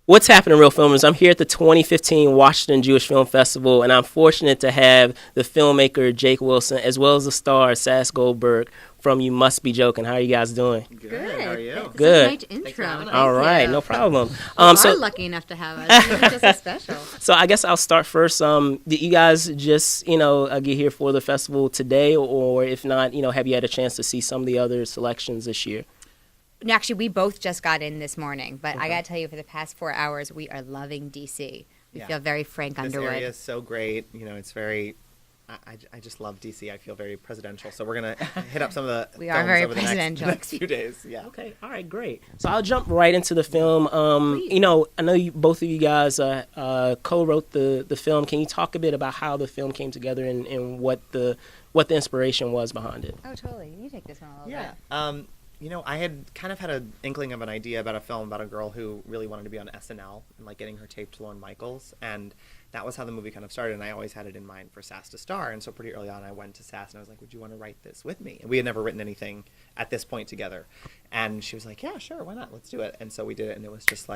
What's happening, Real Filmers? I'm here at the 2015 Washington Jewish Film Festival, and I'm fortunate to have the filmmaker Jake Wilson, as well as the star Sas Goldberg from You Must Be Joking. How are you guys doing? Good. How are you? Good. Such a nice intro. All right, no problem. You are lucky enough to have us. It's just so special. So I guess I'll start first. Did you guys just, get here for the festival today, or if not, have you had a chance to see some of the other selections this year? No, actually, we both just got in this morning, but I got to tell you, for the past 4 hours, we are loving DC. We feel very Frank Underwood. This area is so great. It's very. I just love DC. I feel very presidential. So we're gonna hit up some of the. We are very presidential. The next few days. Yeah. Okay. All right. Great. So I'll jump right into the film. I know both of you guys co-wrote the film. Can you talk a bit about how the film came together and what the inspiration was behind it? Oh, totally. You take this one a little bit. I had kind of had an inkling of an idea about a film about a girl who really wanted to be on SNL and getting her tape to Lorne Michaels, and that was how the movie kind of started. And I always had it in mind for Sas to star, and so pretty early on I went to Sas and I was like, "Would you want to write this with me?" And we had never written anything at this point together, and she was like, "Yeah, sure, why not? Let's do it." And so we did it, and it was just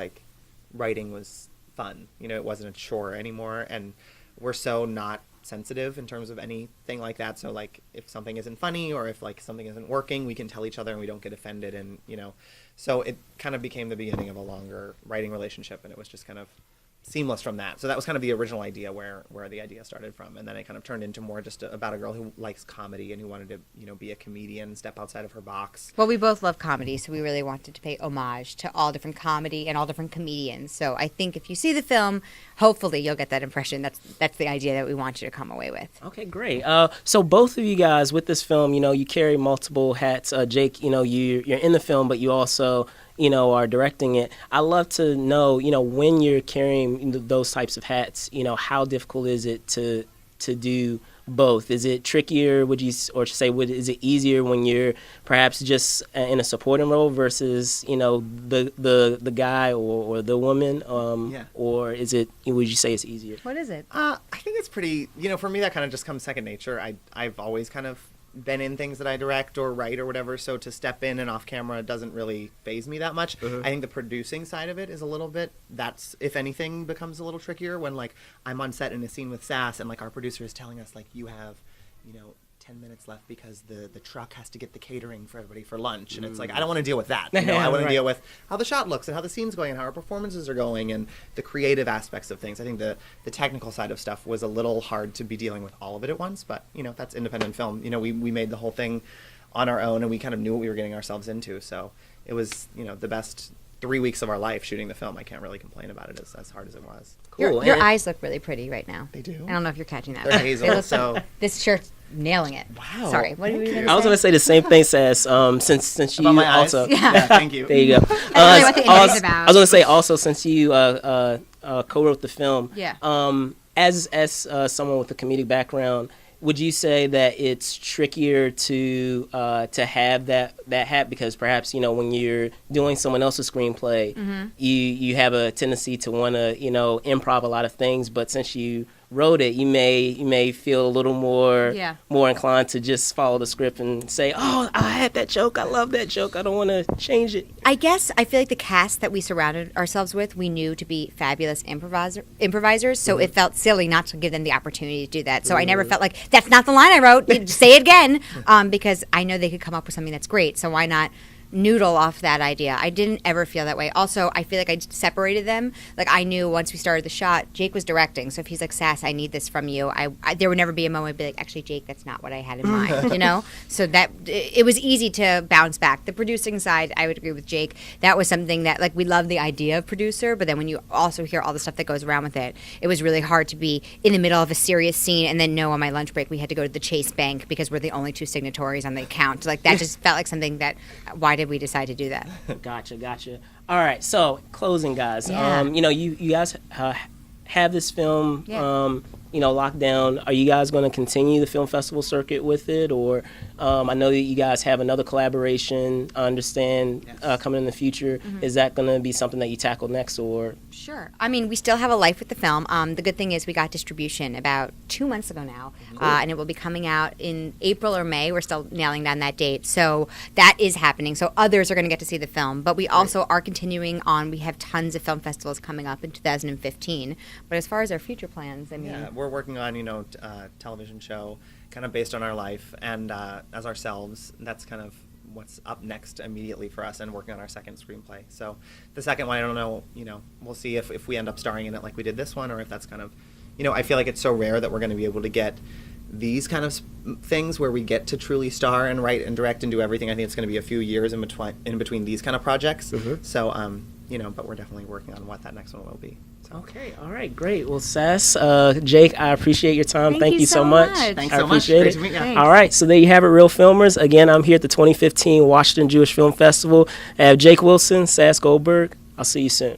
writing was fun. It wasn't a chore anymore, and we're so not sensitive in terms of anything like that, so if something isn't funny or if something isn't working, we can tell each other and we don't get offended, and so it kind of became the beginning of a longer writing relationship, and it was just kind of seamless from that. So that was kind of the original idea where the idea started from, and then it kind of turned into more just about a girl who likes comedy and who wanted to be a comedian, step outside of her box. Well, we both love comedy, so we really wanted to pay homage to all different comedy and all different comedians. So I think if you see the film, hopefully you'll get that impression. That's the idea that we want you to come away with. Okay, great. So both of you guys with this film, you carry multiple hats. Jake, you're in the film, but you also are directing it. I love to know, when you're carrying those types of hats, how difficult is it to do both? Is it trickier, is it easier when you're perhaps just in a supporting role versus, the guy or the woman? Or would you say it's easier? What is it? I think it's pretty, for me that kind of just comes second nature. I've always kind of been in things that I direct or write or whatever, so to step in and off camera doesn't really faze me that much. I think the producing side of it is a little bit, that's, if anything, becomes a little trickier when I'm on set in a scene with Sas and our producer is telling us you have 10 minutes left because the truck has to get the catering for everybody for lunch, and it's I don't want to deal with that. I want to deal with how the shot looks and how the scene's going and how our performances are going and the creative aspects of things. I think the technical side of stuff was a little hard to be dealing with all of it at once, but that's independent film. We made the whole thing on our own, and we kind of knew what we were getting ourselves into, so it was the best 3 weeks of our life shooting the film. I can't really complain about it as hard as it was. Cool. Your eyes look really pretty right now. They do. I don't know if you're catching that. They're hazel. So this shirt's nailing it. Wow. Sorry. What were you going to say? I was going to say the same thing, Sas. Since you about my also, eyes? Yeah, thank you. There you go. I what the interview's about. I was going to say also, since you co-wrote the film. Yeah. As someone with a comedic background, would you say that it's trickier to have that hat because perhaps when you're doing someone else's screenplay, you have a tendency to want to improv a lot of things, but since you wrote it, you may feel a little more inclined to just follow the script and say, "Oh, I had that joke. I love that joke. I don't want to change it." I guess I feel like the cast that we surrounded ourselves with, we knew to be fabulous improvisers, so it felt silly not to give them the opportunity to do that. So I never felt like, that's not the line I wrote, say it again, because I know they could come up with something that's great, so why not noodle off that idea? I didn't ever feel that way. Also, I feel like I separated them. I knew once we started the shot, Jake was directing, so if he's like, "Sas, I need this from you," there would never be a moment I'd be like, "Actually, Jake, that's not what I had in mind," So that it was easy to bounce back. The producing side, I would agree with Jake. That was something that we love the idea of producer, but then when you also hear all the stuff that goes around with it, it was really hard to be in the middle of a serious scene and then know on my lunch break we had to go to the Chase Bank because we're the only two signatories on the account. That just felt like something that, why did we decide to do that? Gotcha. All right, so closing, guys. Yeah. You guys have this film lockdown, are you guys going to continue the film festival circuit with it, or I know that you guys have another collaboration, I understand, coming in the future. Is that going to be something that you tackle next, or? Sure. I mean, we still have a life with the film. The good thing is we got distribution about 2 months ago now, and it will be coming out in April or May. We're still nailing down that date. So that is happening. So others are going to get to see the film. But we also are continuing on. We have tons of film festivals coming up in 2015. But as far as our future plans, I mean... Yeah, we're working on, television show kind of based on our life, and as ourselves, that's kind of what's up next immediately for us, and working on our second screenplay. So the second one, I don't know, we'll see if we end up starring in it like we did this one, or if that's kind of, I feel like it's so rare that we're going to be able to get these kind of things where we get to truly star and write and direct and do everything. I think it's going to be a few years in between these kind of projects. So, but we're definitely working on what that next one will be. So. Okay, all right, great. Well, Sas, Jake, I appreciate your time. Thank you so much. Thanks I so much. appreciate Great it. to meet you. Thanks. All right, so there you have it, Real Filmers. Again, I'm here at the 2015 Washington Jewish Film Festival. I have Jake Wilson, Sas Goldberg. I'll see you soon.